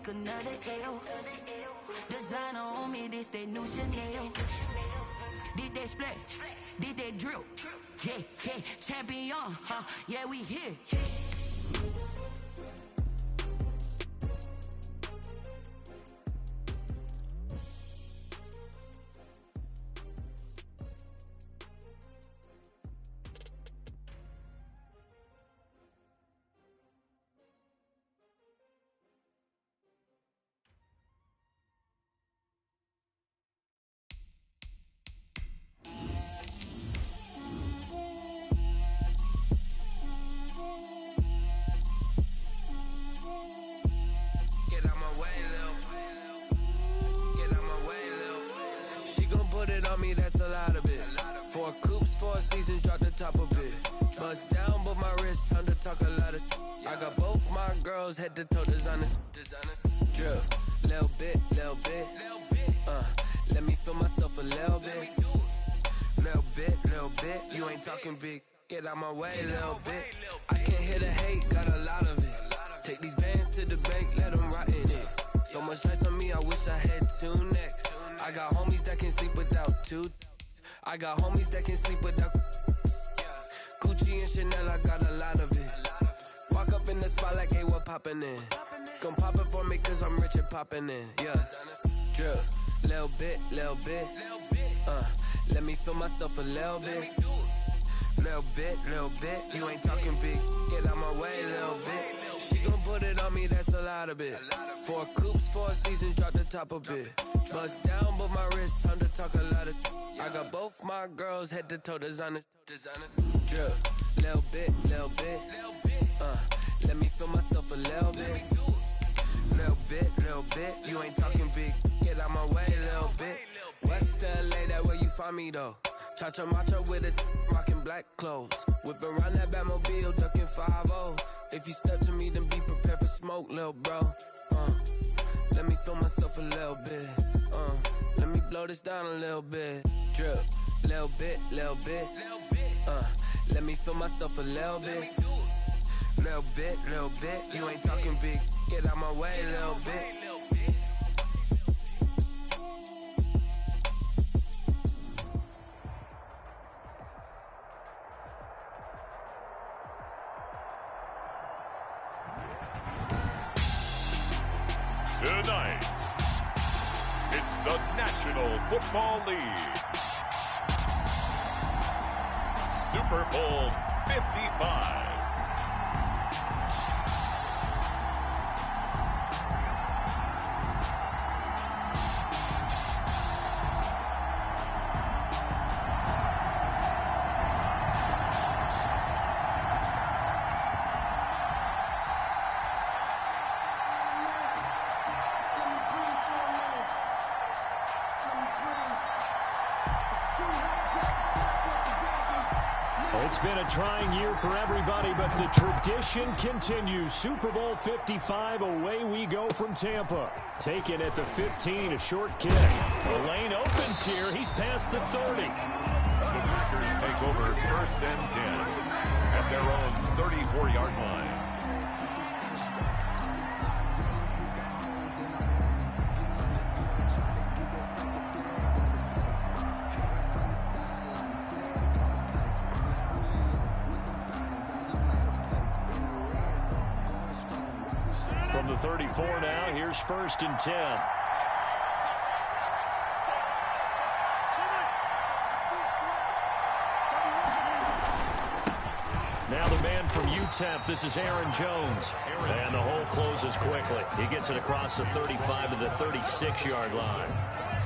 take another L. Designer on me, this they new Chanel. Did they split? Did they drill? Yeah, yeah, champion, huh? Yeah, we here. That's a lot of it. 4 coops, 4 seasons, drop the top of it. Bust down, but my wrist, time to talk a lot of. I got both my girls head to toe designer. Drill, little bit. Let me feel myself a little bit. Little bit. You ain't talking big. Get out my way, little bit. I can't hear the hate, got a lot of it. Take these bands to the bank, let them rot in it. So much ice on me, I wish I had 2 necks. I got homies that can sleep without 2. I got homies that can sleep without Gucci and Chanel, I got a lot of it. Walk up in the spot like, hey, what poppin' in? Gon' pop it for me cause I'm rich and poppin' in. Yeah, drill, little bit. Let me feel myself a little bit. Little bit. You ain't talking big. Get out my way, little bit. She gon' put it on me, that's a lot of it. 4 coops, 4 seasons, drop the top a bit. Bust down, but my wrist, time to talk a lot of. I got both my girls head to toe designer. Drill, little bit. Let me feel myself a little bit. Little bit. You ain't talking big. Get out my way, little bit. West LA, that where you find me though. Cha-cha macha with a rockin' black clothes. Whip around that Batmobile, ducking 5-0. If you step to me, then be prepared for smoke, little bro. Let me feel myself a little bit. Let me blow this down a little bit. Drip, little bit. Let me feel myself a little bit. Little bit. You ain't talking big. Get out my way, little bit. Tonight, it's the National Football League. Super Bowl 55. It's been a trying year for everybody, but the tradition continues. Super Bowl 55, away we go from Tampa. Taken at the 15, a short kick. The lane opens here. He's past the 30. The Packers take over 1st and 10 at their own 34-yard line. From the 34 now, here's 1st and 10. Now the man from UTEP, this is Aaron Jones. And the hole closes quickly. He gets it across the 35 to the 36-yard line.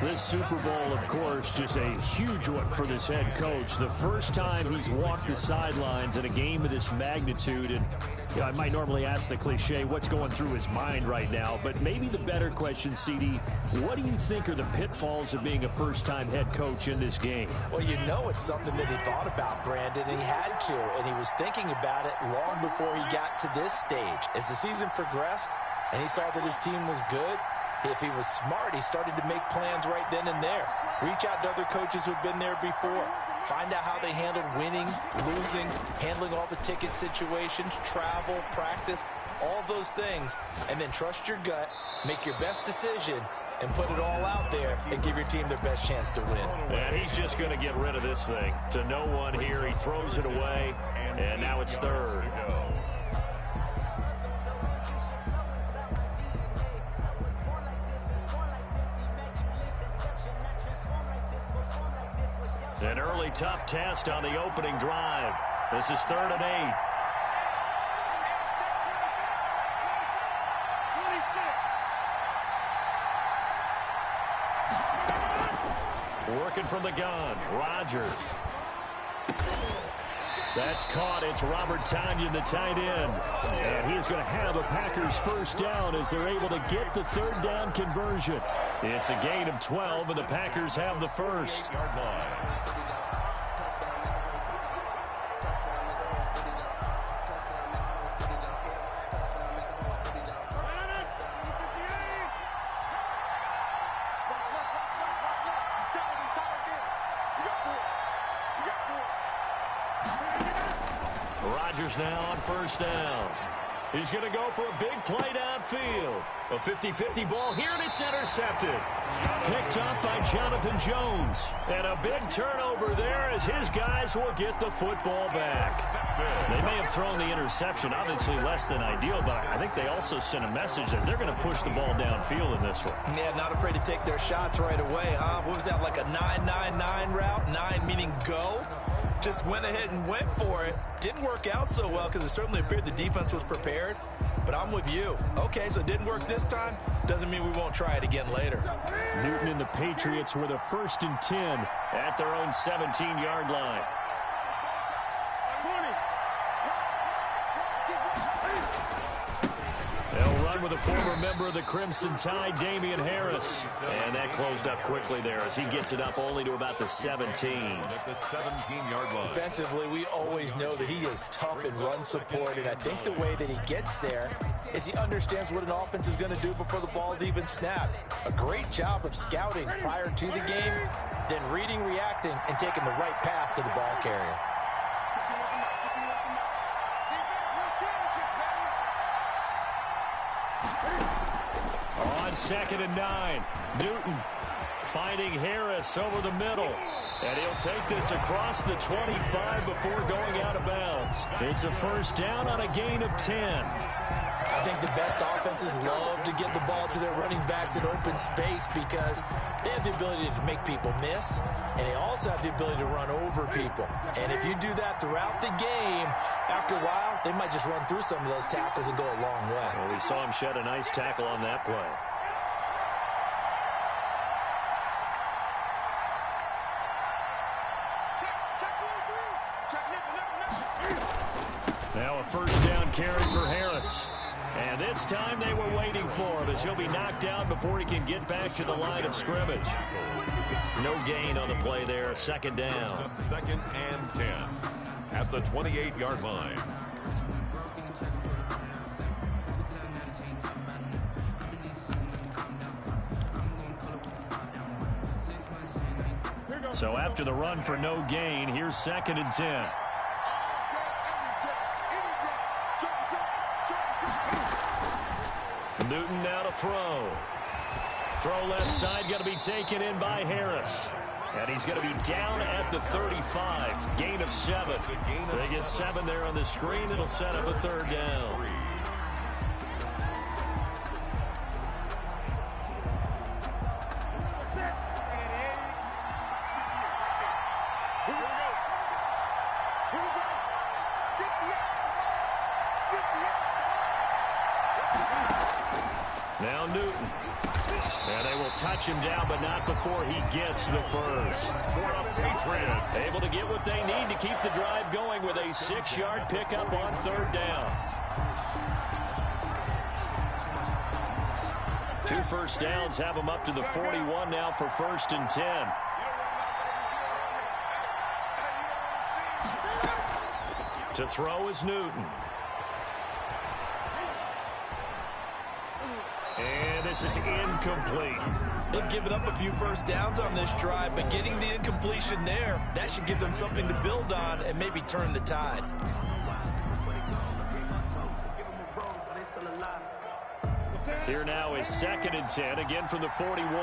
This Super Bowl, of course, just a huge one for this head coach. The first time he's walked the sidelines in a game of this magnitude. And you know, I might normally ask the cliche, what's going through his mind right now? But maybe the better question, CD, what do you think are the pitfalls of being a first-time head coach in this game? Well, you know it's something that he thought about, Brandon, and he had to. And he was thinking about it long before he got to this stage. As the season progressed and he saw that his team was good, if he was smart, he started to make plans right then and there. Reach out to other coaches who've been there before. Find out how they handled winning, losing, handling all the ticket situations, travel, practice. all those things, and then trust your gut, make your best decision, and put it all out there and give your team their best chance to win. And he's just going to get rid of this thing. To no one here, he throws it away, and now it's third. An early tough test on the opening drive. This is 3rd and 8. Working from the gun, Rodgers. That's caught. It's Robert Tonyan, the tight end. And he's going to have a Packers first down as they're able to get the 3rd down conversion. It's a gain of 12, and the Packers have the first. Rodgers now on first down. He's going to go for a big play downfield. A 50-50 ball here, and it's intercepted. Picked up by Jonathan Jones. And a big turnover there as his guys will get the football back. They may have thrown the interception, obviously less than ideal, but I think they also sent a message that they're going to push the ball downfield in this one. Yeah, not afraid to take their shots right away, huh? What was that, like a 9-9-9 route? 9 meaning go? Just went ahead and went for it. Didn't work out so well because it certainly appeared the defense was prepared. But I'm with you. Okay, so it didn't work this time. Doesn't mean we won't try it again later. Newton and the Patriots with a 1st and 10 at their own 17-yard line. They'll run with a former member of the Crimson Tide, Damian Harris. And that closed up quickly there as he gets it up only to about the 17. At the 17-yard line. Defensively, we always know that he is tough in run support, and I think the way that he gets there is he understands what an offense is going to do before the ball's even snapped. A great job of scouting prior to the game, then reading, reacting, and taking the right path to the ball carrier. On 2nd and 9, Newton finding Harris over the middle. And he'll take this across the 25 before going out of bounds. It's a first down on a gain of 10. I think the best offenses love to get the ball to their running backs in open space because they have the ability to make people miss, and they also have the ability to run over people. And if you do that throughout the game, after a while, they might just run through some of those tackles and go a long way. Well, we saw him shed a nice tackle on that play. Now a first down carry for Harris. And this time they were waiting for him as he'll be knocked down before he can get back to the line of scrimmage. No gain on the play there. 2nd down. 2nd and 10 at the 28-yard line. So after the run for no gain, here's 2nd and 10. Newton now to throw. Throw left side, going to be taken in by Harris. And he's going to be down at the 35. Gain of 7. They get 7 there on the screen. It'll set up a 3rd down. Now Newton. And they will touch him down, but not before he gets the first. Able to get what they need to keep the drive going with a 6-yard pickup on 3rd down. 2 first downs have them up to the 41 now for 1st and 10. To throw is Newton. And this is incomplete. They've given up a few first downs on this drive, but getting the incompletion there, that should give them something to build on and maybe turn the tide. Here now is 2nd and 10, again from the 41.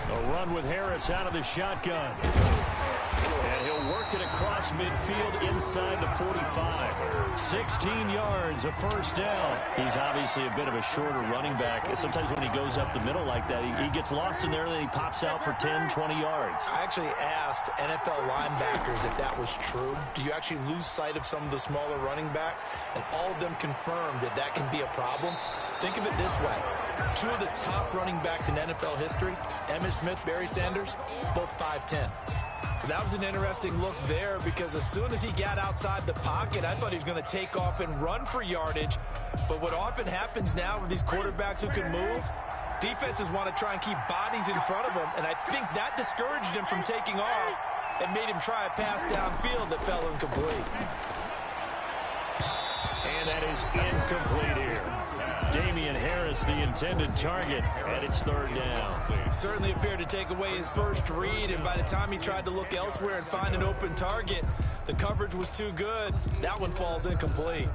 A run with Harris out of the shotgun. And he'll work it across midfield inside the 45. 16 yards, a first down. He's obviously a bit of a shorter running back. Sometimes when he goes up the middle like that, he gets lost in there, and then he pops out for 10, 20 yards. I actually asked NFL linebackers if that was true. Do you actually lose sight of some of the smaller running backs? And all of them confirmed that that can be a problem. Think of it this way. 2 of the top running backs in NFL history, Emmitt Smith, Barry Sanders, both 5'10". That was an interesting look there because as soon as he got outside the pocket, I thought he was going to take off and run for yardage. But what often happens now with these quarterbacks who can move, defenses want to try and keep bodies in front of them, and I think that discouraged him from taking off and made him try a pass downfield that fell incomplete. And that is incomplete here. Damian Harris, the intended target, and it's 3rd down. Certainly appeared to take away his first read, and by the time he tried to look elsewhere and find an open target, the coverage was too good. That one falls incomplete.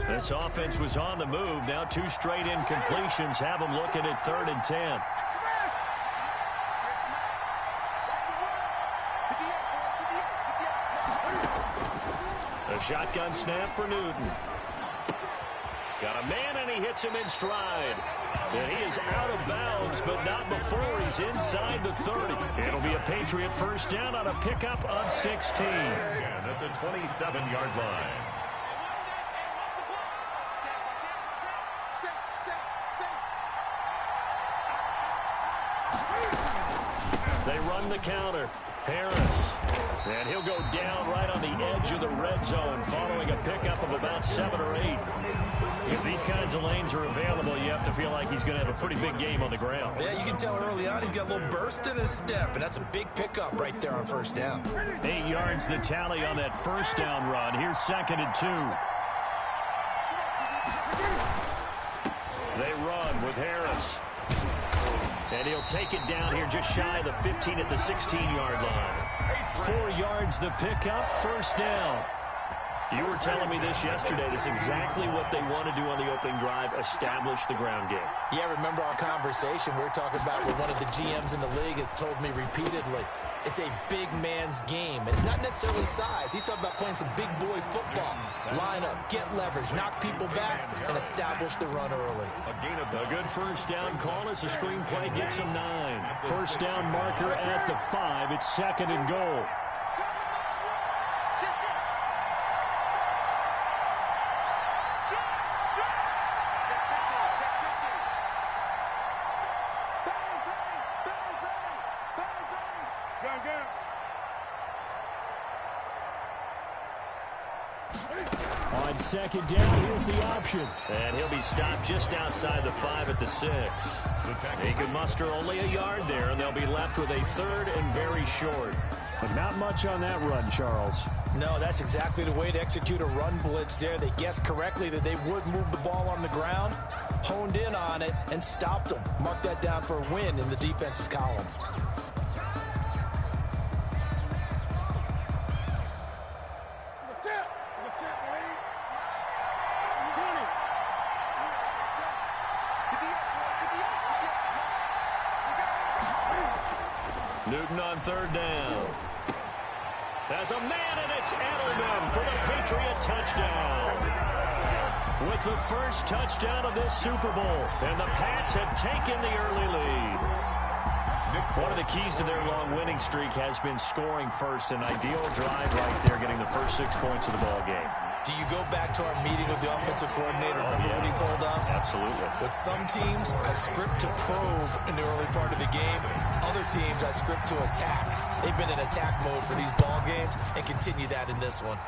This offense was on the move. Now 2 straight incompletions have them looking at 3rd and 10. A shotgun snap for Newton. Got a man, and he hits him in stride. And he is out of bounds, but not before he's inside the 30. It'll be a Patriot first down on a pickup of 16. 10 at the 27-yard line. They run the counter. Harris. And he'll go down right on the edge of the red zone following a pickup of about 7 or 8. If these kinds of lanes are available, you have to feel like he's going to have a pretty big game on the ground. Yeah, you can tell early on he's got a little burst in his step, and that's a big pickup right there on first down. 8 yards the tally on that first down run. Here's 2nd and 2. They run with Harris. And he'll take it down here just shy of the 15 at the 16-yard line. 4 yards the pickup, first down. You were telling me this yesterday. This is exactly what they want to do on the opening drive, establish the ground game. Yeah, remember our conversation we were talking about with one of the GMs in the league that's told me repeatedly, it's a big man's game. It's not necessarily size. He's talking about playing some big boy football. Line up, get leverage, knock people back, and establish the run early. A good first down call as the screenplay gets him 9. First down marker at the 5. It's 2nd and goal. On 2nd down, here's the option. And he'll be stopped just outside the 5 at the 6. He can muster only a yard there, and they'll be left with a 3rd and very short. But not much on that run, Charles. No, that's exactly the way to execute a run blitz there. They guessed correctly that they would move the ball on the ground, honed in on it, and stopped them. Mark that down for a win in the defense's column. Newton on 3rd down. There's a man, and it's Edelman for the Patriot touchdown. With the first touchdown of this Super Bowl, and the Pats have taken the early lead. One of the keys to their long winning streak has been scoring first. An ideal drive right there, getting the first 6 points of the ball game. Do you go back to our meeting with the offensive coordinator? Remember what he told us? Absolutely. With some teams, I script to probe in the early part of the game. Other teams, I script to attack. They've been in attack mode for these ball games and continue that in this one.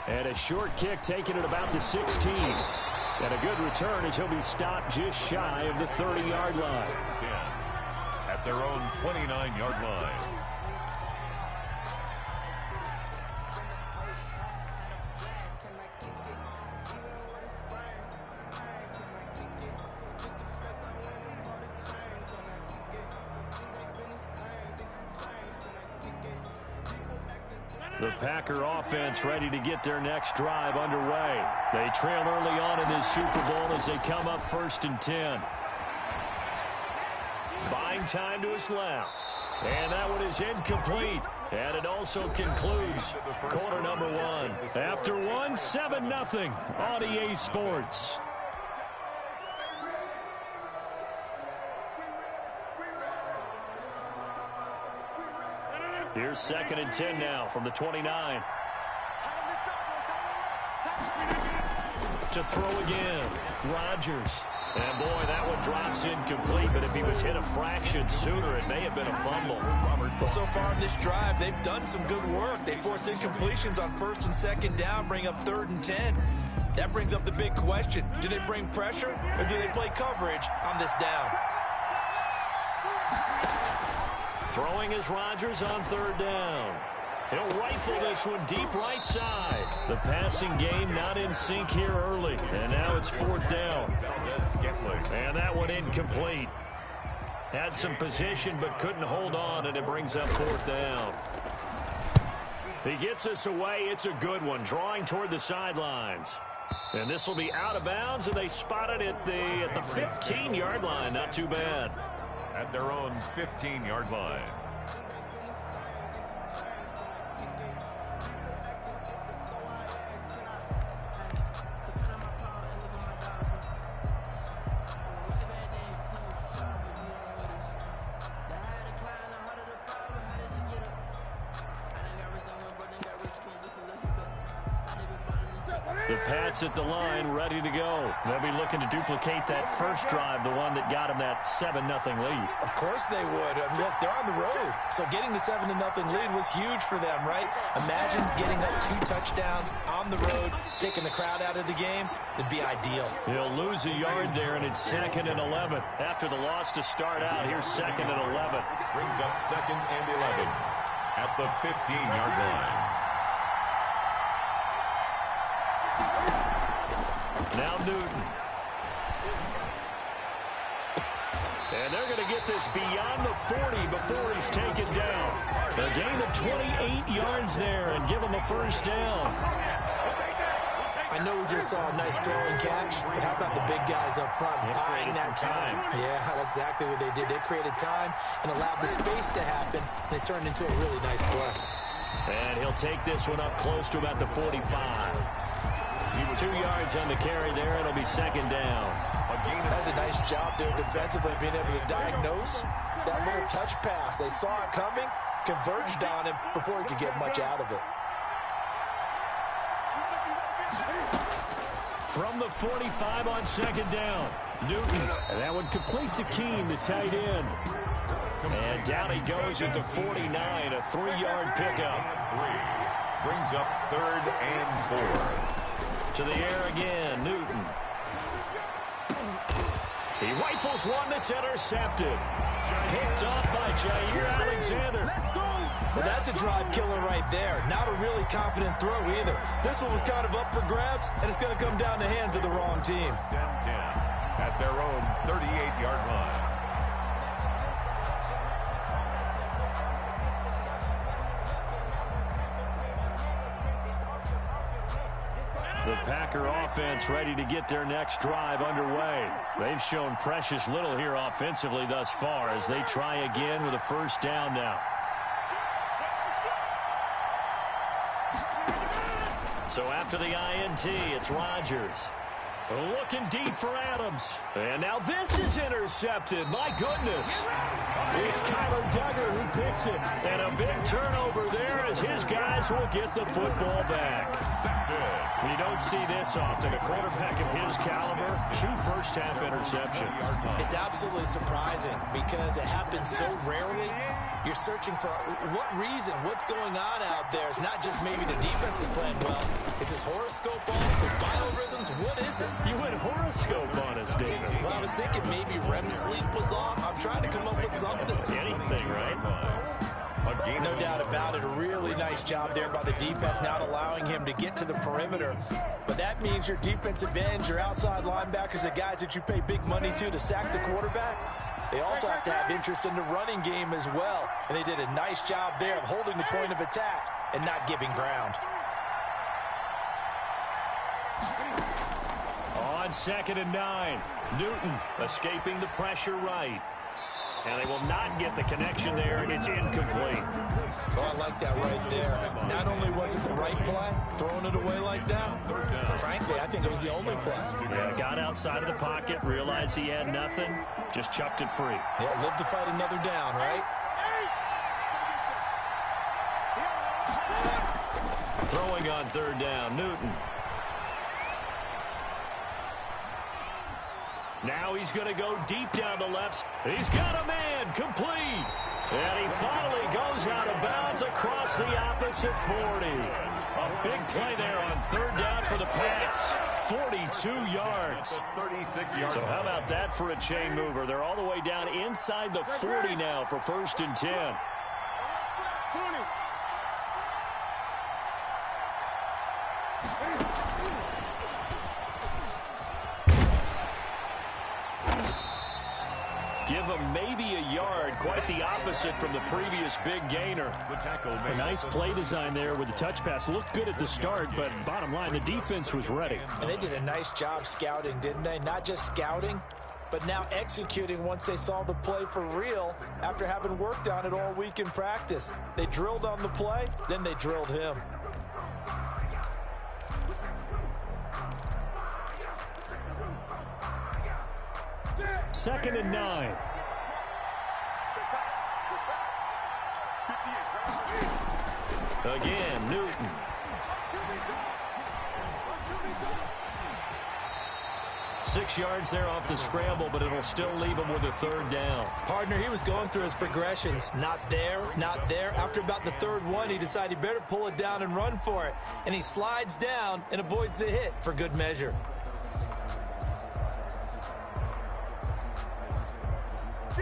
And a short kick taken at about the 16. And a good return as he'll be stopped just shy of the 30-yard line. At their own 29-yard line. The Packer offense ready to get their next drive underway. They trail early on in this Super Bowl as they come up 1st and 10. Buying time to his left. And that one is incomplete. And it also concludes quarter number 1. After 1, 7-0 on EA Sports. Here's 2nd and 10 now from the 29. To throw again. Rodgers. And, boy, that one drops incomplete. But if he was hit a fraction sooner, it may have been a fumble. Well, so far in this drive, they've done some good work. They force incompletions on 1st and 2nd down, bring up 3rd and 10. That brings up the big question. Do they bring pressure or do they play coverage on this down? Throwing is Rodgers on 3rd down. He'll rifle this one deep right side. The passing game not in sync here early. And now it's 4th down. And that one incomplete. Had some position but couldn't hold on, and it brings up 4th down. He gets this away. It's a good one. Drawing toward the sidelines. And this will be out of bounds, and they spot it at the 15-yard line. Not too bad. At their own 15-yard line. The Pats at the line, ready to go. They'll be looking to duplicate that first drive, the one that got them that 7-0 lead. Of course they would. And look, they're on the road. So getting the 7-0 lead was huge for them, right? Imagine getting up 2 touchdowns on the road, taking the crowd out of the game. It'd be ideal. He'll lose a yard there, and it's 2nd and 11. After the loss to start out, here's 2nd and 11. Brings up 2nd and 11 at the 15-yard line. Now Newton. And they're going to get this beyond the 40 before he's taken down. A gain of 28 yards there and give him a 1st down. I know we just saw a nice throwing catch, but how about the big guys up front buying that time? Yeah, that's exactly what they did. They created time and allowed the space to happen, and it turned into a really nice play. And he'll take this one up close to about the 45. 2 yards on the carry there. It'll be 2nd down. That's a nice job there defensively, being able to diagnose that little touch pass. They saw it coming, converged on him before he could get much out of it. From the 45 on 2nd down. Newton. And that one complete to Keene, the tight end. And down he goes at the 49, a 3-yard pickup. Brings up 3rd and 4. To the air again, Newton. He rifles one that's intercepted. Picked off by Jair Alexander. Well, that's a drive killer right there. Not a really confident throw either. This one was kind of up for grabs, and it's going to come down the hands of the wrong team. 10 at their own 38-yard line. The Packer offense ready to get their next drive underway. They've shown precious little here offensively thus far as they try again with a 1st down now. So after the INT, it's Rodgers. Looking deep for Adams. And now this is intercepted. My goodness. It's Kyler Duggar who picks it. And a big turnover there as his guys will get the football back. You don't see this often. A quarterback of his caliber, 2 first-half interceptions. It's absolutely surprising because it happens so rarely. You're searching for what reason, what's going on out there. It's not just maybe the defense is playing well. Is his horoscope off? His biorhythms? What is it? You went horoscope on us, David. Well, I was thinking maybe REM sleep was off. I'm trying to come up with something. Anything, right? No doubt about it. A really nice job there by the defense, not allowing him to get to the perimeter. But that means your defensive ends, your outside linebackers, the guys that you pay big money to sack the quarterback, they also have to have interest in the running game as well. And they did a nice job there of holding the point of attack and not giving ground. On 2nd and 9, Newton escaping the pressure right. And they will not get the connection there. It's incomplete. Oh, I like that right there. Not only was it the right play, throwing it away like that, frankly, I think it was the only play. Yeah, got outside of the pocket, realized he had nothing, just chucked it free. Yeah, live to fight another down, right? Throwing on 3rd down, Newton. Now he's going to go deep down the left. He's got a man, complete. And he finally goes out of bounds across the opposite 40. A big play there on 3rd down for the Pats. 42 yards. 36-yard. So how about that for a chain mover? They're all the way down inside the 40 now for 1st and 10. 20. Give him maybe a yard, quite the opposite from the previous big gainer. A nice play design there with the touch pass. Looked good at the start, but bottom line, the defense was ready. And they did a nice job scouting, didn't they? Not just scouting, but now executing once they saw the play for real after having worked on it all week in practice. They drilled on the play, then they drilled him. Second and 9. Again, Newton. Six yards there off the scramble, but it'll still leave him with a 3rd down. Partner, he was going through his progressions. Not there, not there. After about the 3rd one, he decided he better pull it down and run for it. And he slides down and avoids the hit for good measure.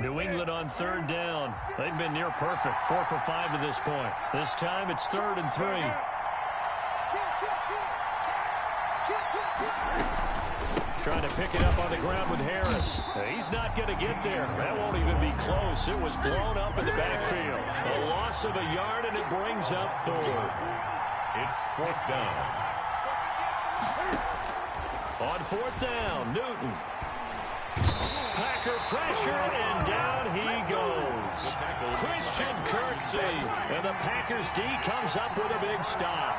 New England on 3rd down. They've been near perfect. 4 for 5 to this point. This time it's 3rd and 3. Trying to pick it up on the ground with Harris. He's not going to get there. That won't even be close. It was blown up in the backfield. A loss of a yard, and it brings up 4th. It's 4th down. On 4th down, Newton. Packer pressure, and down he goes. Christian Kirksey. And the Packers D comes up with a big stop.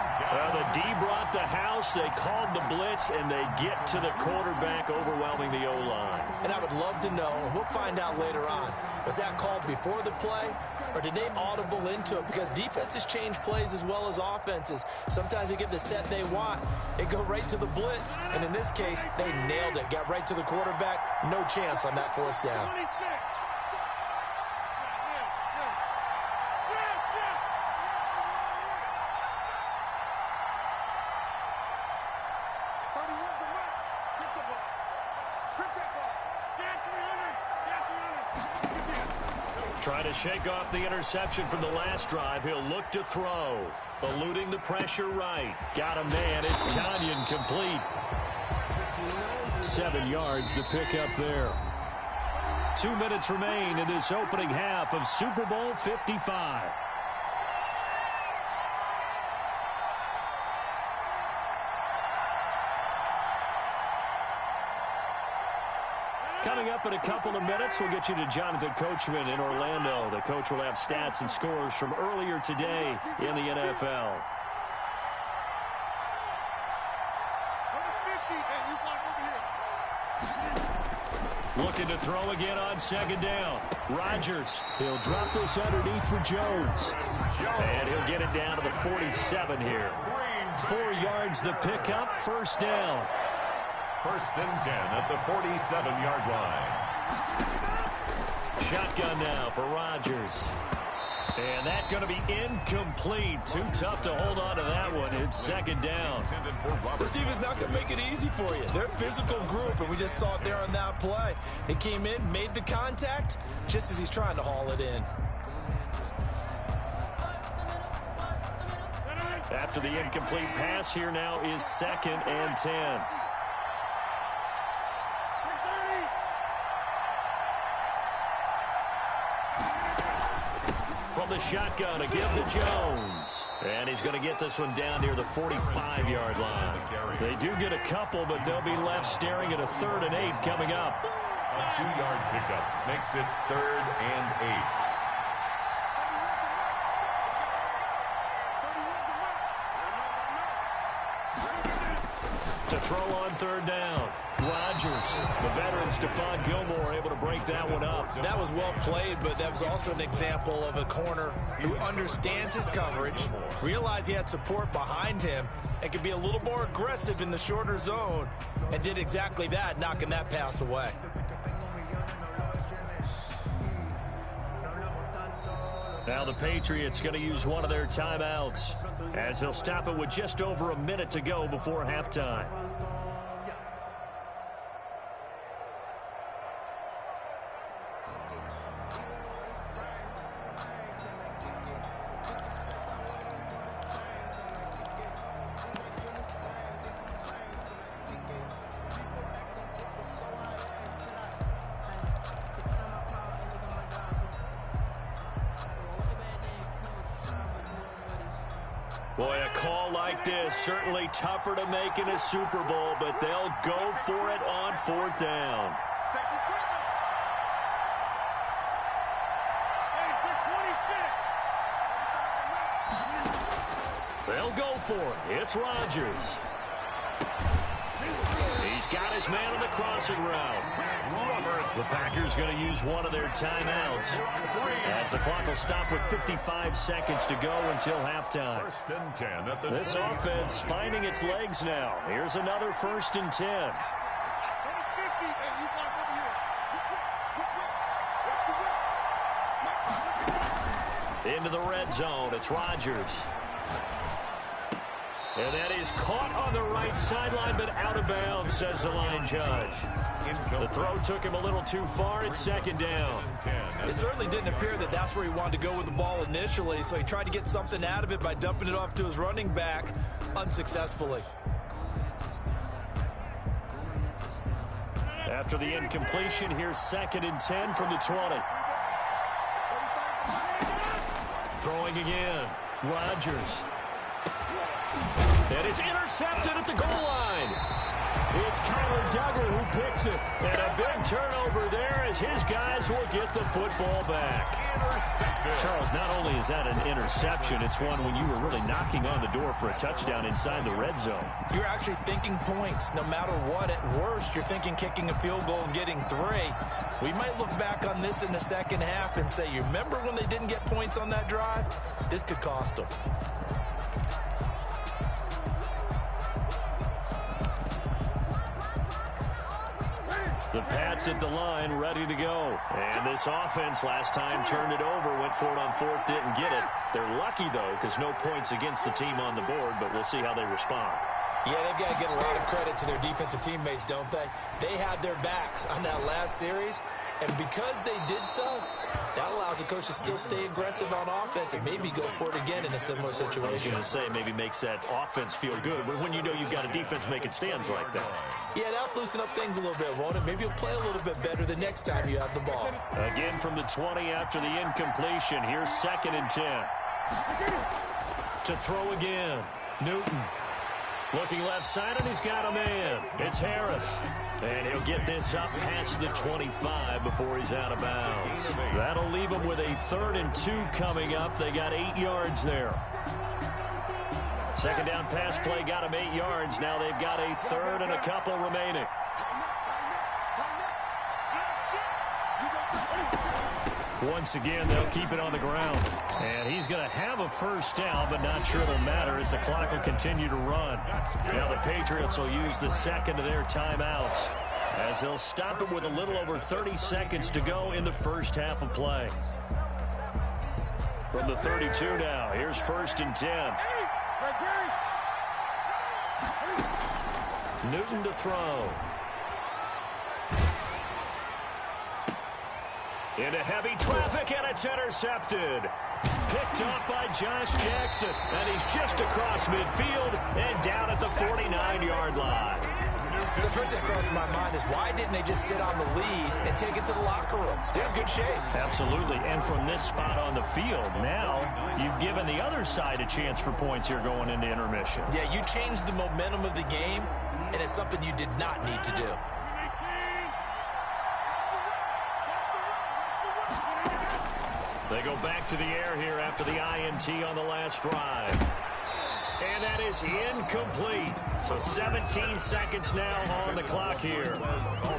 The D brought the house. They called the blitz, and they get to the quarterback, overwhelming the O-line. And I would love to know, we'll find out later on, was that called before the play, or did they audible into it? Because defenses change plays as well as offenses. Sometimes they get the set they want. They go right to the blitz, and in this case, they nailed it. Got right to the quarterback. No chance on that 4th down. Trying to shake off the interception from the last drive. He'll look to throw. Eluding the pressure right. Got a man. It's Tanyan, complete. 7 yards, the pickup there. 2 minutes remain in this opening half of Super Bowl 55. Coming up in a couple of minutes, we'll get you to Jonathan Coachman in Orlando. The coach will have stats and scores from earlier today in the NFL. Looking to throw again on 2nd down. Rodgers. He'll drop this underneath for Jones. And he'll get it down to the 47 here. 4 yards the pickup, 1st down. 1st and 10 at the 47-yard line. Shotgun now for Rodgers. And that's going to be incomplete. Too tough to hold on to that one. It's 2nd down. This defense not going to make it easy for you. They're a physical group, and we just saw it there on that play. He came in, made the contact, just as he's trying to haul it in. After the incomplete pass, here now is 2nd and 10. From the shotgun to give to Jones. And he's going to get this one down near the 45-yard line. They do get a couple, but they'll be left staring at a 3rd and 8 coming up. A 2-yard pickup makes it 3rd and 8. To throw on 3rd down. Rodgers, the veteran Stephon Gilmore, able to break that one up. That was well played, but that was also an example of a corner who understands his coverage, realized he had support behind him, and could be a little more aggressive in the shorter zone, and did exactly that, knocking that pass away. Now the Patriots going to use one of their timeouts, as they'll stop it with just over a minute to go before halftime. Boy, a call like this, certainly tougher to make in a Super Bowl, but they'll go for it on 4th down. They'll go for it. It's Rodgers. He's got his man on the crossing route. The Packers going to use one of their timeouts, as the clock will stop with 55 seconds to go until halftime. 1st and 10 at the This 20. offense finding its legs now. Here's another 1st and 10. Into the red zone. It's Rodgers. And that is caught on the right sideline, but out of bounds, says the line judge. The throw took him a little too far. It's 2nd down. It certainly didn't appear that that's where he wanted to go with the ball initially, so he tried to get something out of it by dumping it off to his running back unsuccessfully. After the incompletion, here's 2nd and 10 from the 20. Throwing again. Rodgers. And it's intercepted at the goal line. It's Kyler Duggar who picks it. And a big turnover there as his guys will get the football back. Charles, not only is that an interception, it's one when you were really knocking on the door for a touchdown inside the red zone. You're actually thinking points. No matter what, at worst, you're thinking kicking a field goal and getting 3. We might look back on this in the second half and say, you remember when they didn't get points on that drive? This could cost them. The Pats at the line, ready to go. And this offense last time turned it over, went for it on 4th, didn't get it. They're lucky, though, because no points against the team on the board, but we'll see how they respond. Yeah, they've got to get a lot of credit to their defensive teammates, don't they? They had their backs on that last series, and because they did so, that allows the coach to still stay aggressive on offense and maybe go for it again in a similar situation. I was going to say, maybe makes that offense feel good, but when you know you've got a defense making stands like that. Yeah, that'll loosen up things a little bit, won't it? Maybe you'll play a little bit better the next time you have the ball. Again from the 20 after the incompletion. Here's 2nd and 10. To throw again. Newton. Looking left side, and he's got a man. It's Harris. And he'll get this up past the 25 before he's out of bounds. That'll leave him with a 3rd and 2 coming up. They got 8 yards there. 2nd down pass play got him 8 yards. Now they've got a 3rd and a couple remaining. Once again, they'll keep it on the ground. And he's going to have a 1st down, but not sure it'll matter as the clock will continue to run. Now the Patriots will use the 2nd of their timeouts, as they'll stop it with a little over 30 seconds to go in the first half of play. From the 32 now, here's 1st and 10. Newton to throw. Into heavy traffic, and it's intercepted. Picked off by Josh Jackson, and he's just across midfield and down at the 49-yard line. So the first thing that crosses my mind is why didn't they just sit on the lead and take it to the locker room? They're in good shape. Absolutely. And from this spot on the field, now you've given the other side a chance for points here going into intermission. Yeah, you changed the momentum of the game, and it's something you did not need to do. They go back to the air here after the INT on the last drive. And that is incomplete. So 17 seconds now on the clock here.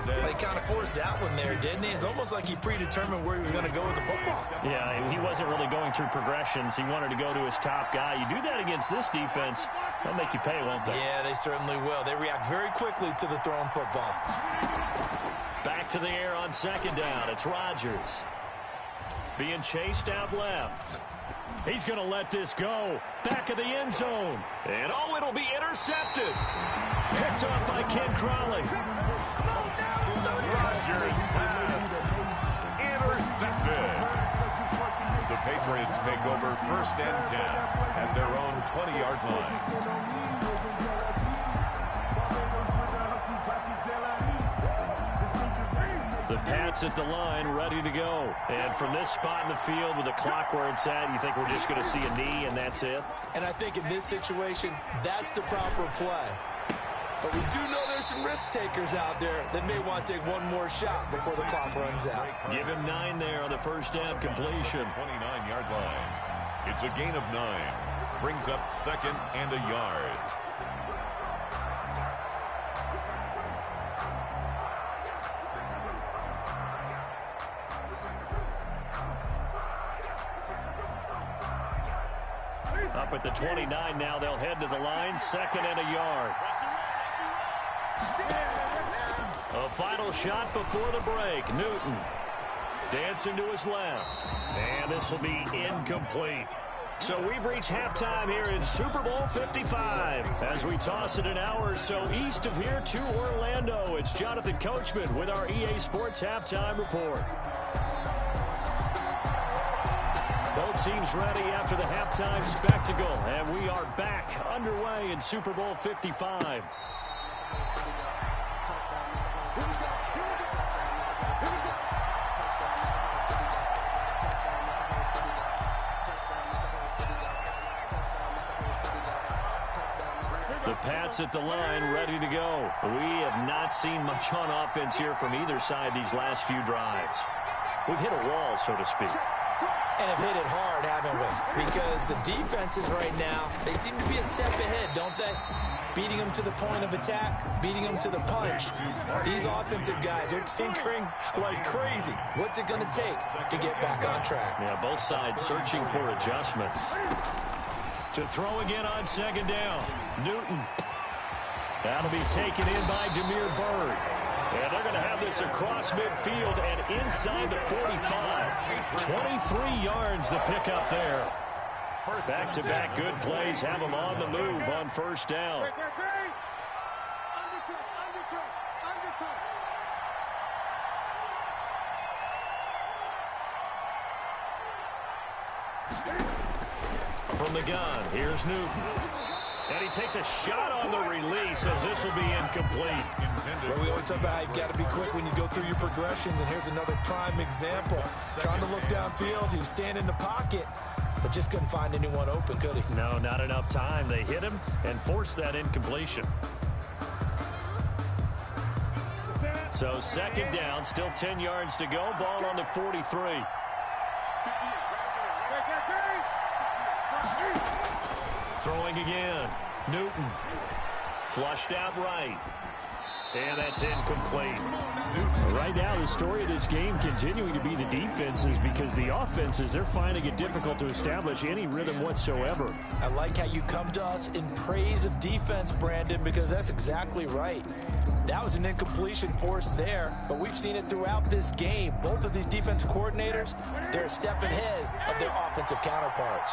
They kind of forced that one there, didn't he? It's almost like he predetermined where he was going to go with the football. Yeah, he wasn't really going through progressions. He wanted to go to his top guy. You do that against this defense, they'll make you pay, won't they? Yeah, they certainly will. They react very quickly to the thrown football. Back to the air on second down. It's Rodgers. Being chased out left. He's going to let this go. Back of the end zone. And, oh, it'll be intercepted. Picked off by Ken Crowley. Rodgers pass intercepted. The Patriots take over 1st and 10 at their own 20-yard line. The Pats at the line, ready to go. And from this spot in the field with the clock where it's at, you think we're just going to see a knee and that's it? And I think in this situation, that's the proper play. But we do know there's some risk takers out there that may want to take one more shot before the clock runs out. Give him 9 there on the first down completion. 29-yard line. It's a gain of 9. Brings up 2nd and a yard. Up at the 29 now, they'll head to the line, 2nd and a yard. A final shot before the break. Newton dancing to his left. And this will be incomplete. So we've reached halftime here in Super Bowl 55. As we toss it an hour or so east of here to Orlando, it's Jonathan Coachman with our EA Sports Halftime Report. Both teams ready after the halftime spectacle, and we are back underway in Super Bowl 55. The Pats at the line, ready to go. We have not seen much on offense here from either side these last few drives. We've hit a wall, so to speak. And have hit it hard, haven't we? Because the defenses right now, they seem to be a step ahead, don't they? Beating them to the point of attack, beating them to the punch. These offensive guys are tinkering like crazy. What's it going to take to get back on track? Yeah, both sides searching for adjustments. To throw again on 2nd down. Newton. That'll be taken in by Demir Bird. And they're going to have this across midfield and inside the 45. 23 yards the pickup there. Back-to-back good plays have them on the move on 1st down. From the gun, here's Newton. And he takes a shot on the release as this will be incomplete. Well, we always talk about how you've got to be quick when you go through your progressions, and here's another prime example. Trying to look downfield, he was standing in the pocket, but just couldn't find anyone open, could he? No, not enough time. They hit him and forced that incompletion. So 2nd down, still 10 yards to go. Ball on the 43. Throwing again. Newton. Flushed out right. And that's incomplete. Right now, the story of this game continuing to be the defenses, because the offenses, they're finding it difficult to establish any rhythm whatsoever. I like how you come to us in praise of defense, Brandon, because that's exactly right. That was an incompletion forced there, but we've seen it throughout this game. Both of these defensive coordinators, they're a step ahead of their offensive counterparts.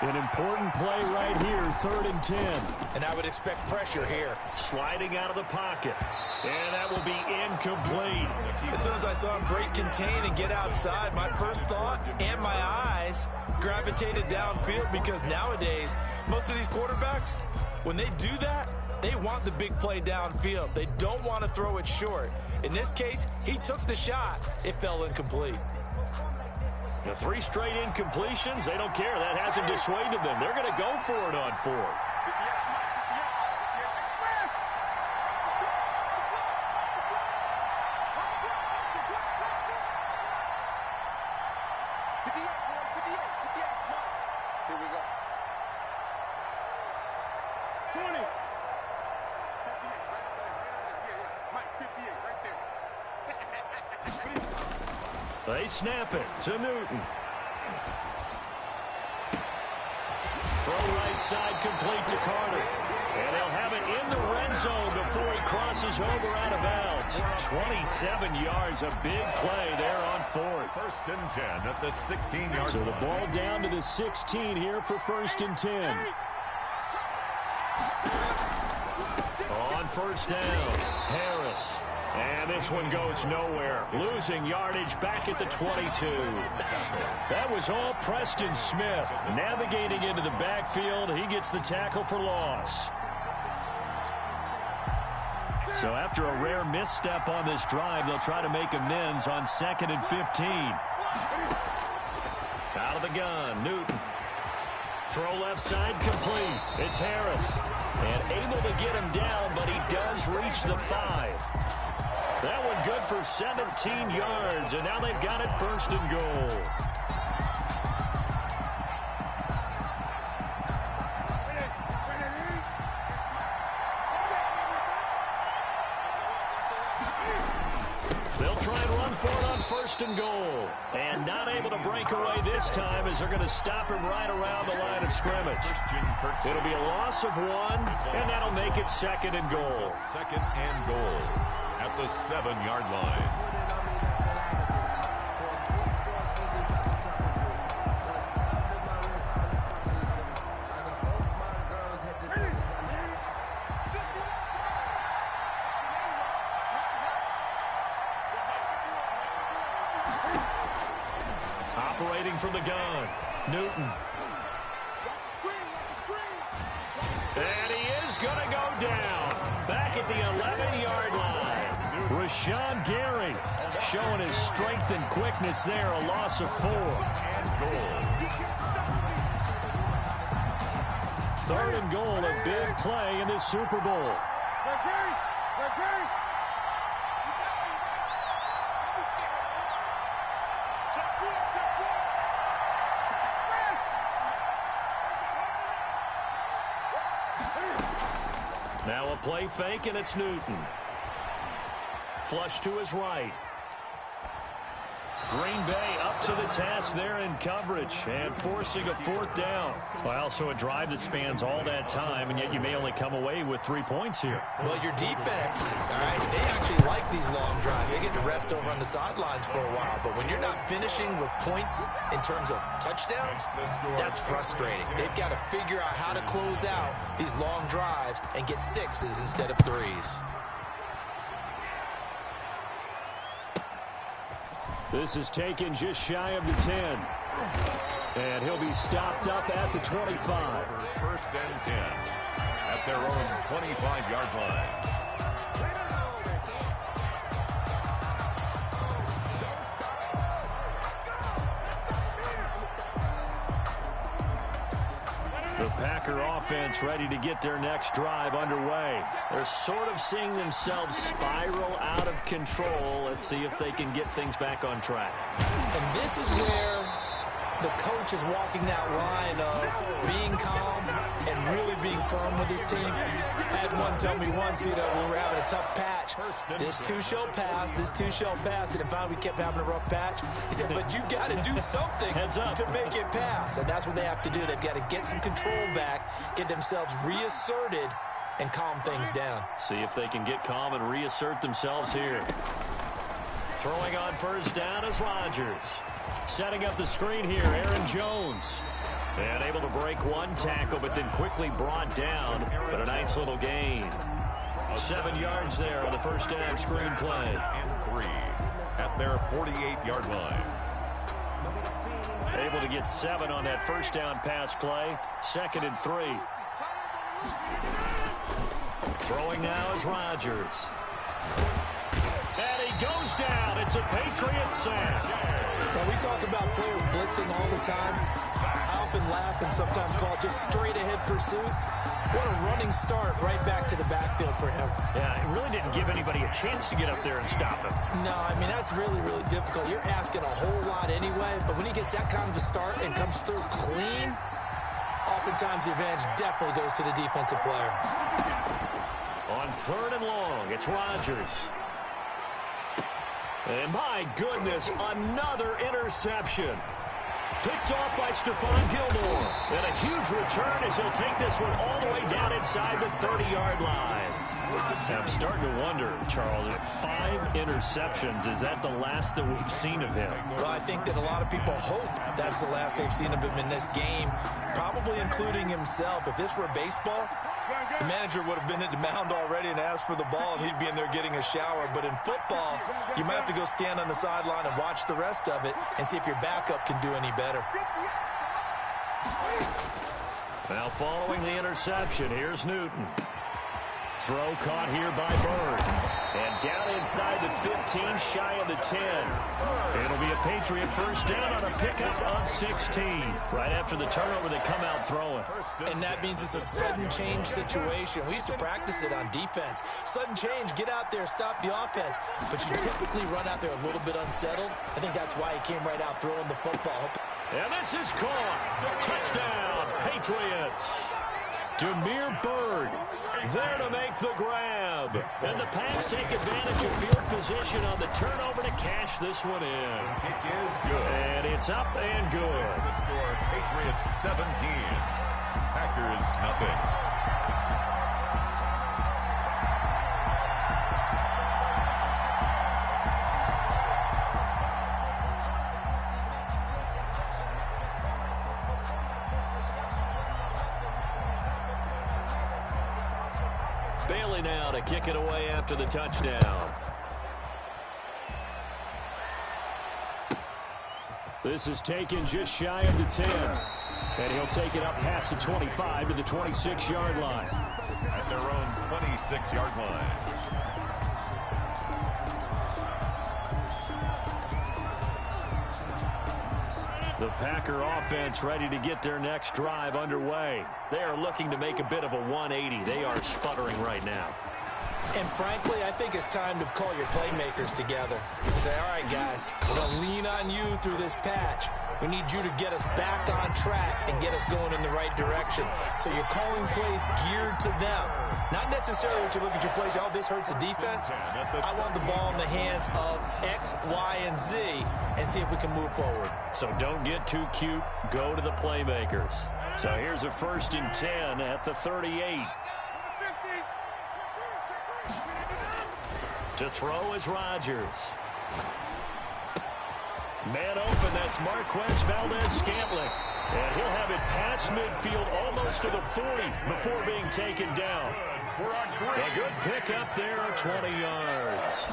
An important play right here, 3rd and 10. And I would expect pressure here. Sliding out of the pocket. And that will be incomplete. As soon as I saw him break contain and get outside, my first thought and my eyes gravitated downfield, because nowadays, most of these quarterbacks, When they do that, they want the big play downfield. They don't want to throw it short. In this case, he took the shot. It fell incomplete. The 3 straight incompletions, they don't care. That hasn't dissuaded them. They're going to go for it on 4th. Here we go. 20. 58, right there. Yeah. Mike, 58, right there. They snap it to Newton. Throw right side complete to Carter. And they'll have it in the red zone before he crosses over out of bounds. 27 yards, a big play there on 4th. 1st and 10 at the 16-yard So line. the ball down to the 16 here for 1st and 10. On 1st down, Harris. And this one goes nowhere. Losing yardage back at the 22. That was all Preston Smith. Navigating into the backfield, he gets the tackle for loss. So after a rare misstep on this drive, they'll try to make amends on 2nd and 15. Out of the gun, Newton. Throw left side complete. It's Harris. And able to get him down, but he does reach the 5. That one good for 17 yards, and now they've got it 1st and goal. They'll try and run for it on 1st and goal. And not able to break away this time as they're going to stop him right around the line of scrimmage. It'll be a loss of 1, and that'll make it 2nd and goal. 2nd and goal at the 7-yard line. Operating from the gun, Newton. And he is going to go down. Back at the 11-yard line. Rashawn Gary showing his strength and quickness there. A loss of 4. And goal. 3rd and goal, a big play in this Super Bowl. Now a play fake, and it's Newton. Flush to his right. Green Bay up to the task there in coverage and forcing a 4th down. Well, so a drive that spans all that time, and yet you may only come away with 3 points here. Well, your defense, all right, they actually like these long drives. They get to rest over on the sidelines for a while. But when you're not finishing with points in terms of touchdowns, that's frustrating. They've got to figure out how to close out these long drives and get 6s instead of 3s. This is taken just shy of the 10. And he'll be stopped up at the 25. 1st and 10 at their own 25-yard line. The Packer offense ready to get their next drive underway. They're sort of seeing themselves spiral out of control. Let's see if they can get things back on track. And this is where the coach is walking that line of being calm and really being firm with his team. I had one tell me once, when we were having a tough patch, this too shall pass, this too shall pass. And finally we kept having a rough patch. He said, but you got to do something to make it pass. And that's what they have to do. They've got to get some control back, get themselves reasserted, and calm things down. See if they can get calm and reassert themselves here. Throwing on 1st down is Rodgers. Setting up the screen here, Aaron Jones. And able to break one tackle, but then quickly brought down. But a nice little gain. 7 yards there on the 1st down screen play. And 3 at their 48-yard line. Able to get 7 on that 1st down pass play. 2nd and 3. Throwing now is Rodgers. And he goes down. It's a Patriots sack. Now, we talk about players blitzing all the time. I often laugh and sometimes call it just straight-ahead pursuit. What a running start right back to the backfield for him. Yeah, it really didn't give anybody a chance to get up there and stop him. No, I mean, that's really, really difficult. You're asking a whole lot anyway, but when he gets that kind of a start and comes through clean, oftentimes the advantage definitely goes to the defensive player. On 3rd and long, it's Rodgers. And my goodness, another interception. Picked off by Stephon Gilmore. And a huge return as he'll take this one all the way down inside the 30-yard line. I'm starting to wonder, Charles, if 5 interceptions, is that the last that we've seen of him? Well, I think that a lot of people hope that's the last they've seen of him in this game, probably including himself. If this were baseball, the manager would have been at the mound already and asked for the ball, and he'd be in there getting a shower. But in football, you might have to go stand on the sideline and watch the rest of it and see if your backup can do any better. Now following the interception, here's Newton. Throw caught here by Bird. And down inside the 15, shy of the 10. It'll be a Patriot first down on a pickup of 16. Right after the turnover, they come out throwing. And that means it's a sudden change situation. We used to practice it on defense. Sudden change, get out there, stop the offense. But you typically run out there a little bit unsettled. I think that's why he came right out throwing the football. And this is caught. Touchdown, Patriots. Demir Bird there to make the grab. And the Pats take advantage of field position on the turnover to cash this one in. It is good. And it's up and good. The score, Patriots 17. Packers nothing. Bailey now to kick it away after the touchdown. This is taken just shy of the 10. And he'll take it up past the 25 to the 26-yard line. At their own 26-yard line. The Packer offense ready to get their next drive underway. They are looking to make a bit of a 180. They are sputtering right now. And frankly, I think it's time to call your playmakers together and say, all right, guys, we're going to lean on you through this patch. We need you to get us back on track and get us going in the right direction. So you're calling plays geared to them. Not necessarily when you look at your plays, oh, this hurts the defense. I want the ball in the hands of X, Y, and Z and see if we can move forward. So don't get too cute. Go to the playmakers. So here's a 1st and 10 at the 38. To throw is Rodgers. Man open, that's Marquez Valdez-Scantling. And he'll have it past midfield almost to the 40 before being taken down. A good pickup there, 20 yards.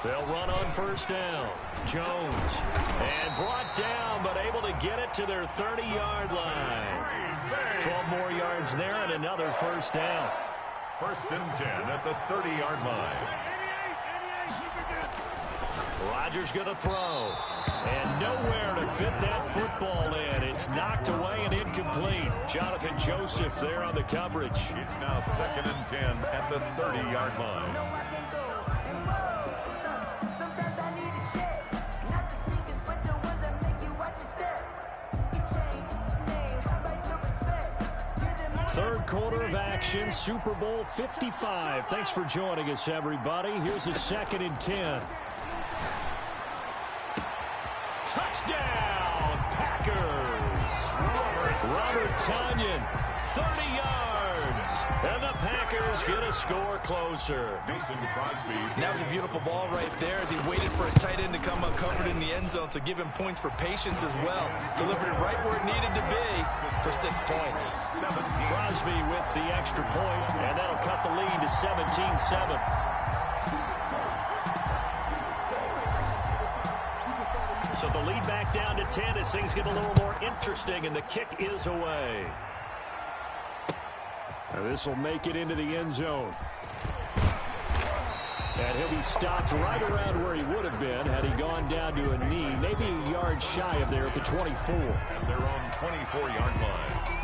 They'll run on 1st down. Jones. And brought down, but able to get it to their 30-yard line. 12 more yards there and another 1st down. 1st and 10 at the 30-yard line. Rodgers going to throw. And nowhere to fit that football in. It's knocked away and incomplete. Jonathan Joseph there on the coverage. It's now 2nd and 10 at the 30-yard line. Third quarter of action, Super Bowl 55. Thanks for joining us, everybody. Here's a 2nd and 10. Touchdown, Packers! Robert Tonyan, 30 yards. And the Packers get a score closer. That was a beautiful ball right there as he waited for his tight end to come uncovered in the end zone, so give him points for patience as well. Delivered it right where it needed to be for 6 points. Crosby with the extra point, and that'll cut the lead to 17-7. So the lead back down to 10 as things get a little more interesting, and the kick is away. This will make it into the end zone. And he'll be stopped right around where he would have been had he gone down to a knee, maybe a yard shy of there at the 24. At their own 24-yard line.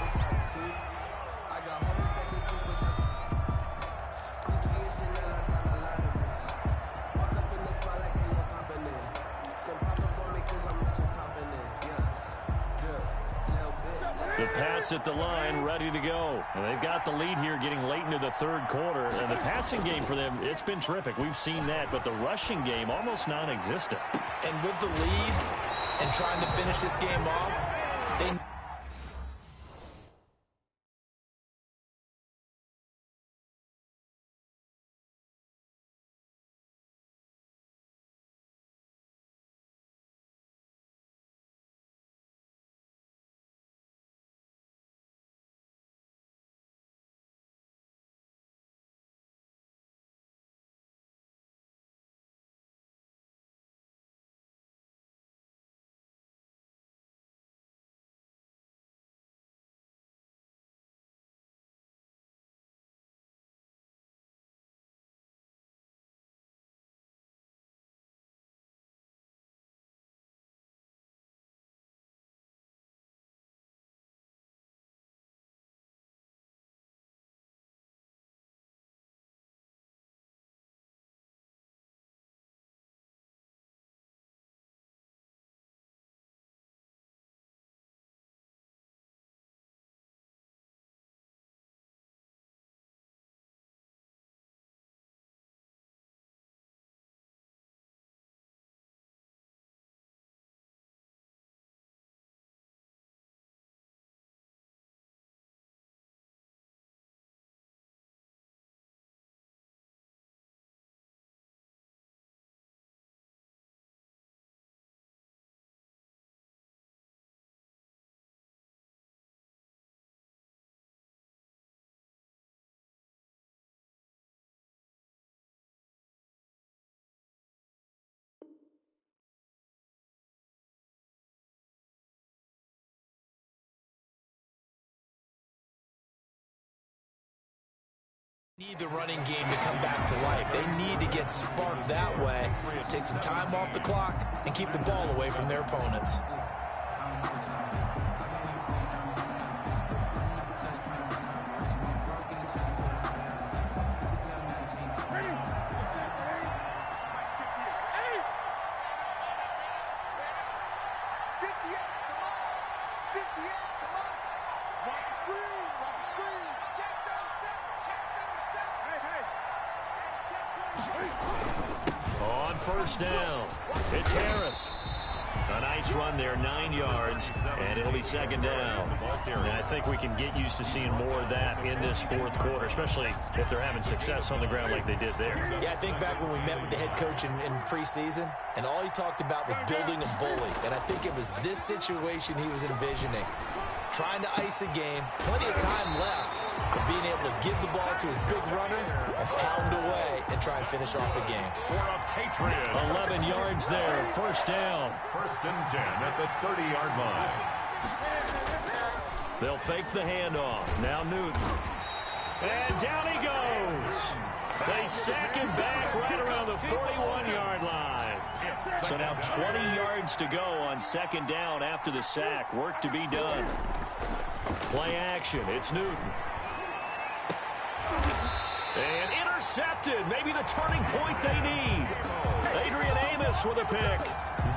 The Pats at the line, ready to go. And they've got the lead here getting late into the third quarter. And the passing game for them, it's been terrific. We've seen that. But the rushing game, almost non-existent. And with the lead and trying to finish this game off, they... need the running game to come back to life. They need to get sparked that way, take some time off the clock, and keep the ball away from their opponents. On first down, it's Harris. A nice run there, 9 yards, and it'll be second down. And I think we can get used to seeing more of that in this fourth quarter, especially if they're having success on the ground like they did there. Yeah, I think back when we met with the head coach in preseason, and all he talked about was building a bully. And I think it was this situation he was envisioning. Trying to ice a game, plenty of time left, but being able to give the ball to his big runner and pound away and try and finish off a game. For a Patriot. 11 yards there, first down. First and 10 at the 30-yard line. They'll fake the handoff. Now Newton. And down he goes. They sack him back right around the 41-yard line. So now 20 yards to go on second down after the sack. Work to be done. Play action. It's Newton. And intercepted. Maybe the turning point they need. Adrian Amos with a pick.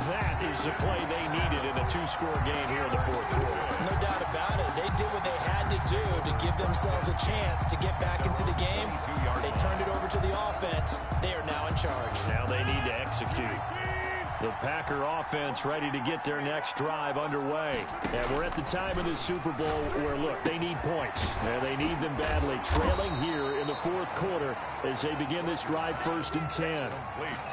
That is the play they needed in a two-score game here in the fourth quarter. No doubt about it. They did what they had to do to give themselves a chance to get back into the game. They turned it over to the offense. They are now in charge. Now they need to execute. The Packer offense ready to get their next drive underway. And we're at the time of this Super Bowl where, look, they need points. And they need them badly. Trailing here in the fourth quarter as they begin this drive first and 10.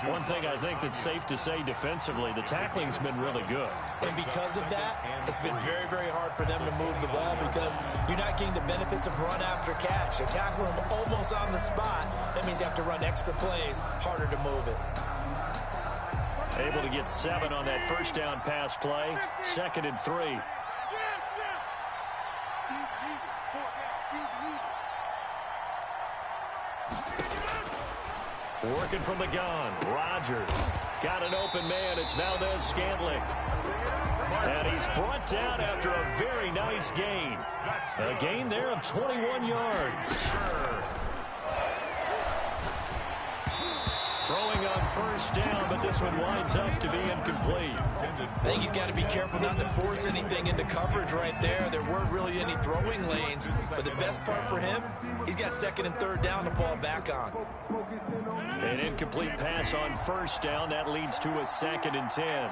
One thing I think that's safe to say defensively, the tackling's been really good. And because of that, it's been very, very hard for them to move the ball because you're not getting the benefits of run after catch. They're tackling them almost on the spot. That means you have to run extra plays, harder to move it. Able to get 7 on that first down pass play. Second and 3. Working from the gun. Rodgers got an open man. It's Valdez-Scantling. And he's brought down after a very nice gain. A gain there of 21 yards. Throwing on first down, but this one winds up to be incomplete. I think he's got to be careful not to force anything into coverage right there. There weren't really any throwing lanes, but the best part for him, he's got second and third down to fall back on. An incomplete pass on first down. That leads to a 2nd and 10.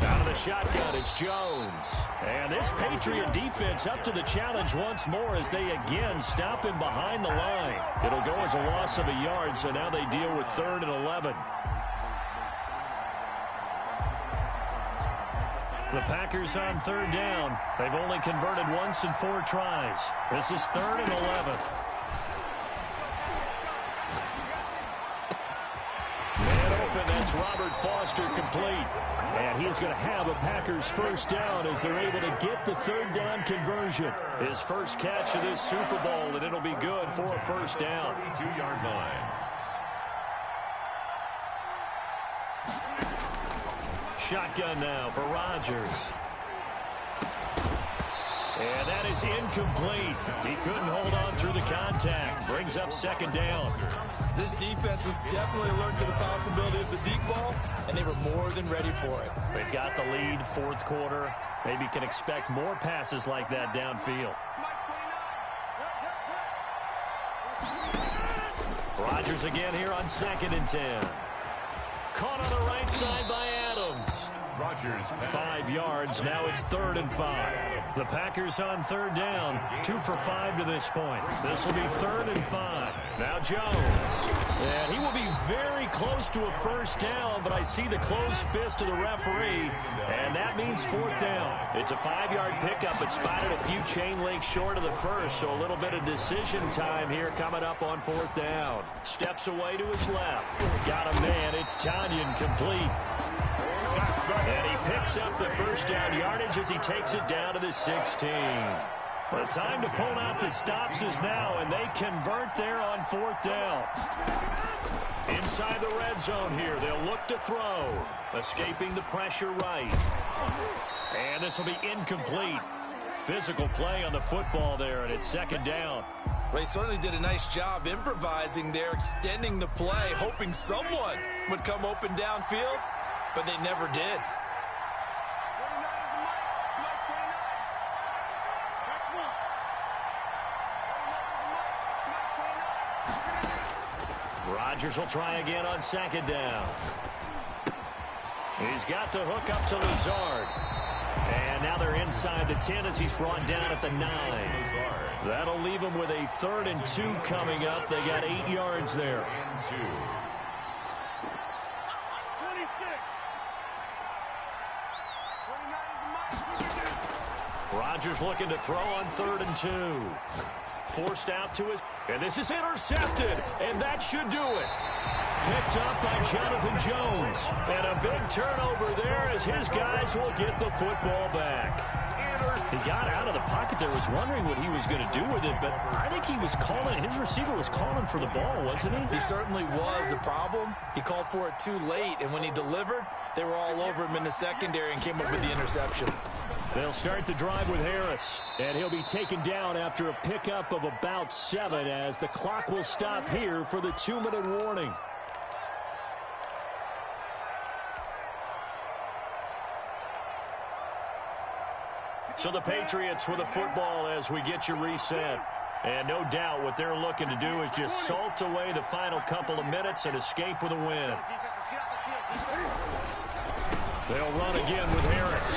Out of the shotgun, it's Jones. And this Patriot defense up to the challenge once more as they again stop him behind the line. It'll go as a loss of a yard, so now they deal with 3rd and 11. The Packers on 3rd down. They've only converted once in 4 tries. This is 3rd and 11. Man open, that's Robert Foster complete. And he's going to have a Packers first down as they're able to get the 3rd down conversion. His first catch of this Super Bowl, and it'll be good for a first down. 2-yard line. Shotgun now for Rodgers. And that is incomplete. He couldn't hold on through the contact. Brings up 2nd down. This defense was definitely alert to the possibility of the deep ball, and they were more than ready for it. They've got the lead, 4th quarter. Maybe can expect more passes like that downfield. Rodgers again here on 2nd and 10. Caught on the right side by Adams. Rodgers. 5 yards. Now it's 3rd and 5. The Packers on 3rd down. 2 for 5 to this point. This will be 3rd and 5. Now Jones. And he will be very close to a first down, but I see the closed fist of the referee, and that means 4th down. It's a 5-yard pickup, but spotted a few chain links short of the first, so a little bit of decision time here coming up on 4th down. Steps away to his left. Got a man. It's Tanyan complete. And he picks up the first down yardage as he takes it down to the 16. The time to pull out the stops is now, and they convert there on 4th down. Inside the red zone here, they'll look to throw. Escaping the pressure right. And this will be incomplete. Physical play on the football there, and it's 2nd down. Well, he certainly did a nice job improvising there, extending the play, hoping someone would come open downfield, but they never did. Rodgers will try again on 2nd down. He's got the hook up to Lazard. And now they're inside the 10 as he's brought down at the 9. That'll leave him with a 3rd and 2 coming up. They got 8 yards there. Rodgers looking to throw on 3rd and 2. Forced out to his... And this is intercepted, and that should do it. Picked up by Jonathan Jones. And a big turnover there as his guys will get the football back. He got out of the pocket there, was wondering what he was going to do with it, but I think he was calling, his receiver was calling for the ball, wasn't he? He certainly was. The problem, he called for it too late, and when he delivered, they were all over him in the secondary and came up with the interception. They'll start the drive with Harris, and he'll be taken down after a pickup of about 7 as the clock will stop here for the 2-minute warning. So the Patriots with the football as we get you reset. And no doubt what they're looking to do is just salt away the final couple of minutes and escape with a win. They'll run again with Harris.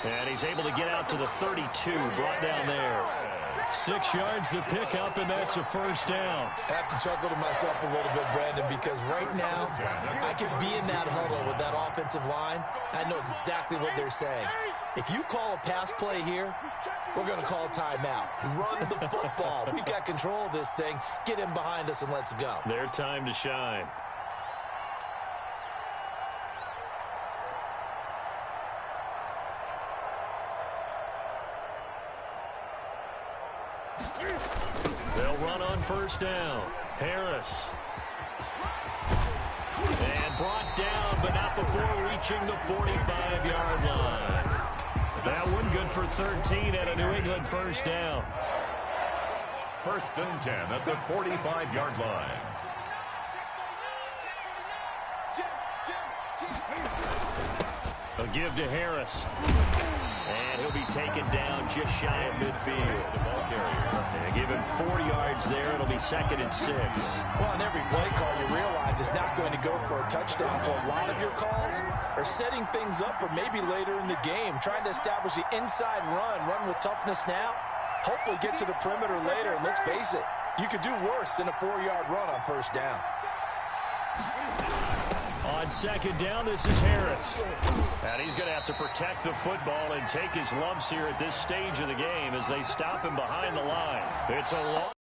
And he's able to get out to the 32, brought down there. 6 yards to pick up, and that's a first down. I have to chuckle to myself a little bit, Brandon, because right now I could be in that huddle with that offensive line. I know exactly what they're saying. If you call a pass play here, we're going to call a timeout. Run the football. We've got control of this thing. Get him behind us and let's go. Their time to shine. They'll run on first down. Harris. And brought down, but not before reaching the 45-yard line. That one good for 13 at a New England first down. 1st and 10 at the 45-yard line. A give to Harris. And he'll be taken down just shy of midfield. They give him 4 yards there. It'll be 2nd and 6. Well, on every play call, you realize it's not going to go for a touchdown. So a lot of your calls are setting things up for maybe later in the game, trying to establish the inside run with toughness now, hopefully get to the perimeter later. And let's face it, you could do worse than a 4-yard run on first down. On 2nd down, this is Harris. And he's going to have to protect the football and take his lumps here at this stage of the game as they stop him behind the line. It's a long